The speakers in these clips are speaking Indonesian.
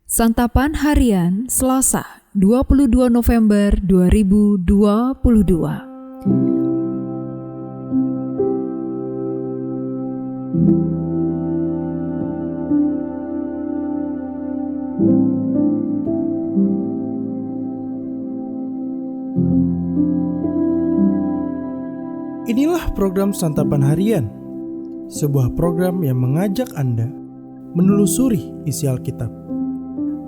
Santapan Harian Selasa 22 November 2022. Inilah program Santapan Harian, sebuah program yang mengajak Anda menelusuri isi Alkitab,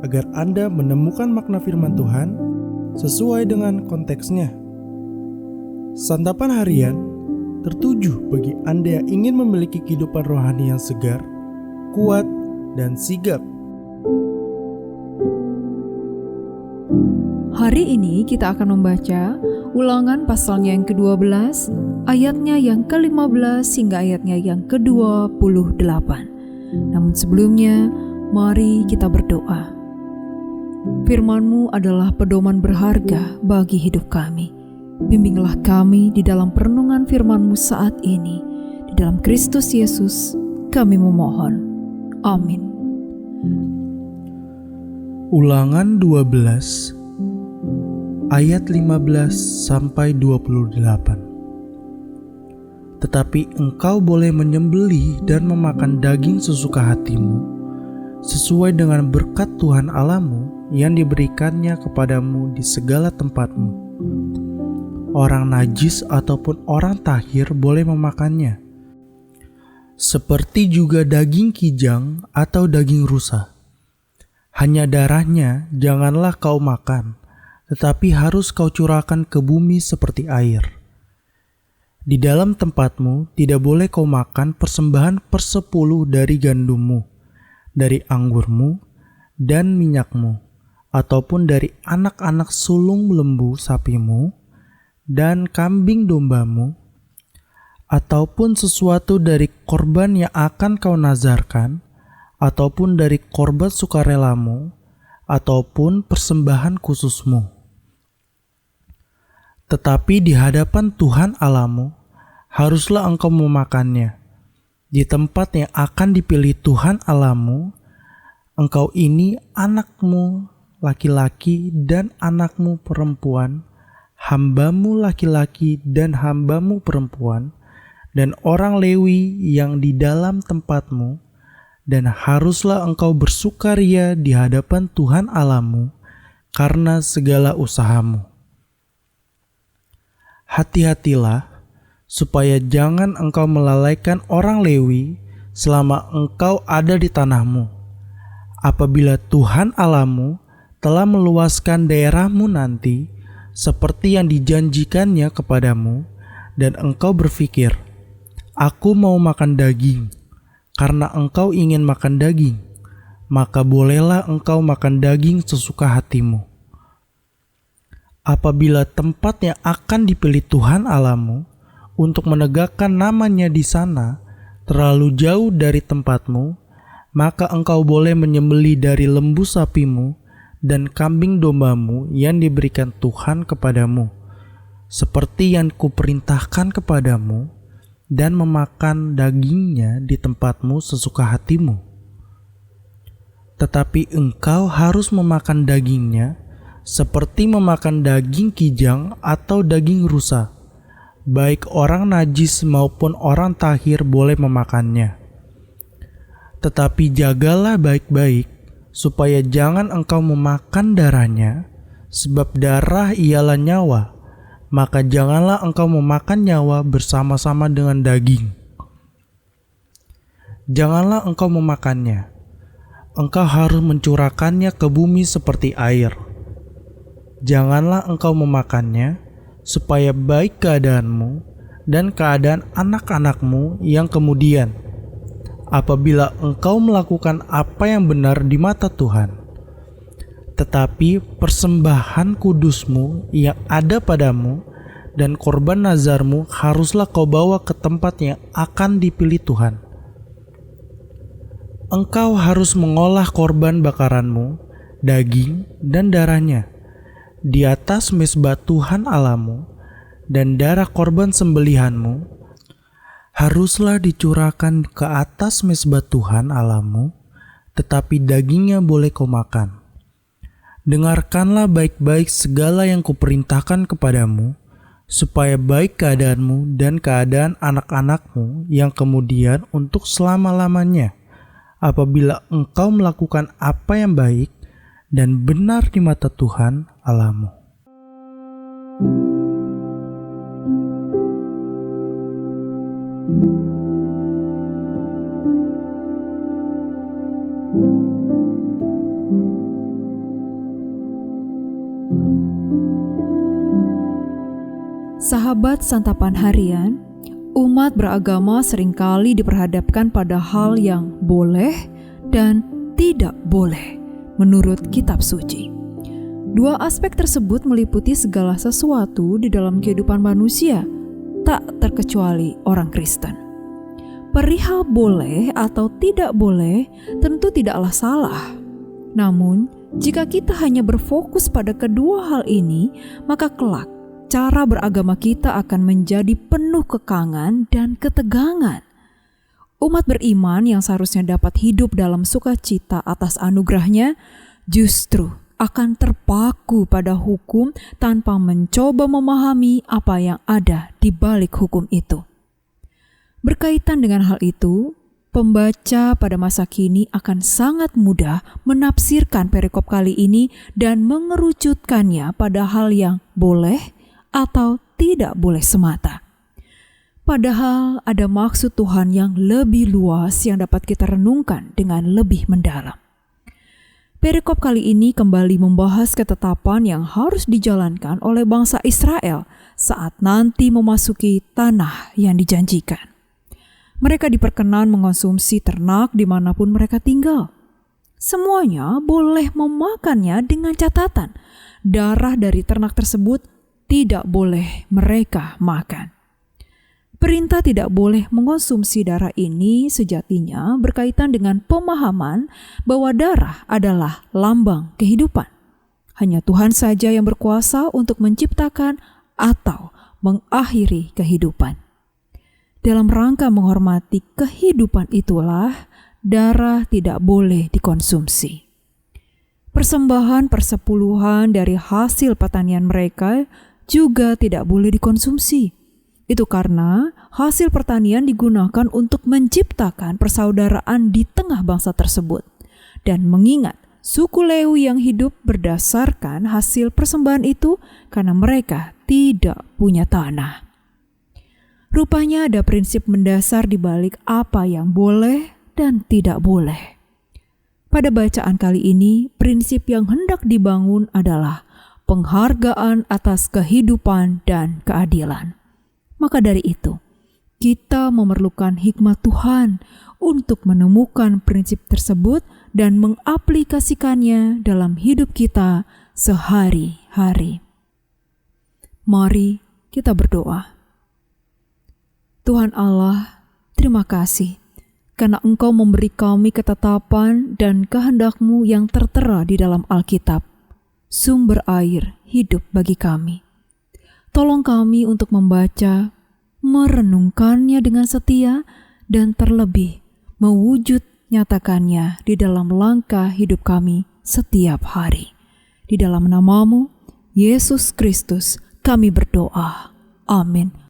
agar Anda menemukan makna firman Tuhan sesuai dengan konteksnya. Santapan Harian tertuju bagi Anda yang ingin memiliki kehidupan rohani yang segar, kuat, dan sigap. Hari ini kita akan membaca Ulangan pasalnya yang ke-12, ayatnya yang ke-15 hingga ayatnya yang ke-28. Namun sebelumnya, mari kita berdoa. Firman-Mu adalah pedoman berharga bagi hidup kami. Bimbinglah kami di dalam perenungan firman-Mu saat ini. Di dalam Kristus Yesus, kami memohon. Amin. Ulangan 12 ayat 15 sampai 28. Tetapi engkau boleh menyembelih dan memakan daging sesuka hatimu, sesuai dengan berkat Tuhan Allahmu yang diberikannya kepadamu di segala tempatmu. Orang najis ataupun orang tahir boleh memakannya, seperti juga daging kijang atau daging rusa. Hanya darahnya janganlah kau makan, tetapi harus kau curahkan ke bumi seperti air. Di dalam tempatmu tidak boleh kau makan persembahan 1/10 dari gandummu, dari anggurmu, dan minyakmu, ataupun dari anak-anak sulung lembu sapimu, dan kambing dombamu, ataupun sesuatu dari korban yang akan kau nazarkan, ataupun dari korban sukarelamu, ataupun persembahan khususmu. Tetapi di hadapan Tuhan Allahmu, haruslah engkau memakannya. Di tempat yang akan dipilih Tuhan Allahmu, engkau ini anakmu laki-laki dan anakmu perempuan, hambamu laki-laki dan hambamu perempuan, dan orang Lewi yang di dalam tempatmu, dan haruslah engkau bersukaria di hadapan Tuhan Allahmu karena segala usahamu. Hati-hatilah, supaya jangan engkau melalaikan orang Lewi selama engkau ada di tanahmu. Apabila Tuhan Allahmu telah meluaskan daerahmu nanti, seperti yang dijanjikannya kepadamu, dan engkau berpikir, aku mau makan daging, karena engkau ingin makan daging, maka bolehlah engkau makan daging sesuka hatimu. Apabila tempat yang akan dipilih Tuhan Allahmu untuk menegakkan namanya di sana terlalu jauh dari tempatmu, maka engkau boleh menyembelih dari lembu sapimu dan kambing dombamu yang diberikan Tuhan kepadamu, seperti yang kuperintahkan kepadamu, dan memakan dagingnya di tempatmu sesuka hatimu. Tetapi engkau harus memakan dagingnya seperti memakan daging kijang atau daging rusa. Baik orang najis maupun orang tahir boleh memakannya. Tetapi jagalah baik-baik, supaya jangan engkau memakan darahnya, sebab darah ialah nyawa, maka janganlah engkau memakan nyawa bersama-sama dengan daging. Janganlah engkau memakannya, engkau harus mencurahkannya ke bumi seperti air. Janganlah engkau memakannya, supaya baik keadaanmu dan keadaan anak-anakmu yang kemudian, apabila engkau melakukan apa yang benar di mata Tuhan. Tetapi persembahan kudusmu yang ada padamu dan korban nazarmu haruslah kau bawa ke tempat yang akan dipilih Tuhan. Engkau harus mengolah korban bakaranmu, daging dan darahnya, di atas mezbah Tuhan Allahmu, dan darah korban sembelihanmu haruslah dicurahkan ke atas mezbah Tuhan Allahmu tetapi dagingnya boleh kau makan. Dengarkanlah baik-baik segala yang kuperintahkan kepadamu, supaya baik keadaanmu dan keadaan anak-anakmu yang kemudian untuk selama-lamanya, apabila engkau melakukan apa yang baik dan benar di mata Tuhan Allahmu. Sahabat santapan harian, umat beragama seringkali diperhadapkan pada hal yang boleh dan tidak boleh menurut kitab suci. Dua aspek tersebut meliputi segala sesuatu di dalam kehidupan manusia, tak terkecuali orang Kristen. Perihal boleh atau tidak boleh tentu tidaklah salah. Namun, jika kita hanya berfokus pada kedua hal ini, maka kelak cara beragama kita akan menjadi penuh kekangan dan ketegangan. Umat beriman yang seharusnya dapat hidup dalam sukacita atas anugerahnya justru akan terpaku pada hukum tanpa mencoba memahami apa yang ada di balik hukum itu. Berkaitan dengan hal itu, pembaca pada masa kini akan sangat mudah menafsirkan perikop kali ini dan mengerucutkannya pada hal yang boleh atau tidak boleh semata. Padahal ada maksud Tuhan yang lebih luas yang dapat kita renungkan dengan lebih mendalam. Perikop kali ini kembali membahas ketetapan yang harus dijalankan oleh bangsa Israel saat nanti memasuki tanah yang dijanjikan. Mereka diperkenan mengonsumsi ternak dimanapun mereka tinggal. Semuanya boleh memakannya dengan catatan darah dari ternak tersebut tidak boleh mereka makan. Perintah tidak boleh mengonsumsi darah ini sejatinya berkaitan dengan pemahaman bahwa darah adalah lambang kehidupan. Hanya Tuhan saja yang berkuasa untuk menciptakan atau mengakhiri kehidupan. Dalam rangka menghormati kehidupan itulah darah tidak boleh dikonsumsi. Persembahan persepuluhan dari hasil pertanian mereka juga tidak boleh dikonsumsi. Itu karena hasil pertanian digunakan untuk menciptakan persaudaraan di tengah bangsa tersebut. Dan mengingat suku Lewi yang hidup berdasarkan hasil persembahan itu karena mereka tidak punya tanah. Rupanya ada prinsip mendasar di balik apa yang boleh dan tidak boleh. Pada bacaan kali ini, prinsip yang hendak dibangun adalah penghargaan atas kehidupan dan keadilan. Maka dari itu, kita memerlukan hikmat Tuhan untuk menemukan prinsip tersebut dan mengaplikasikannya dalam hidup kita sehari-hari. Mari kita berdoa. Tuhan Allah, terima kasih karena Engkau memberi kami ketetapan dan kehendak-Mu yang tertera di dalam Alkitab, sumber air hidup bagi kami. Tolong kami untuk membaca, merenungkannya dengan setia, dan terlebih mewujud nyatakannya di dalam langkah hidup kami setiap hari. Di dalam nama-Mu, Yesus Kristus, kami berdoa. Amin.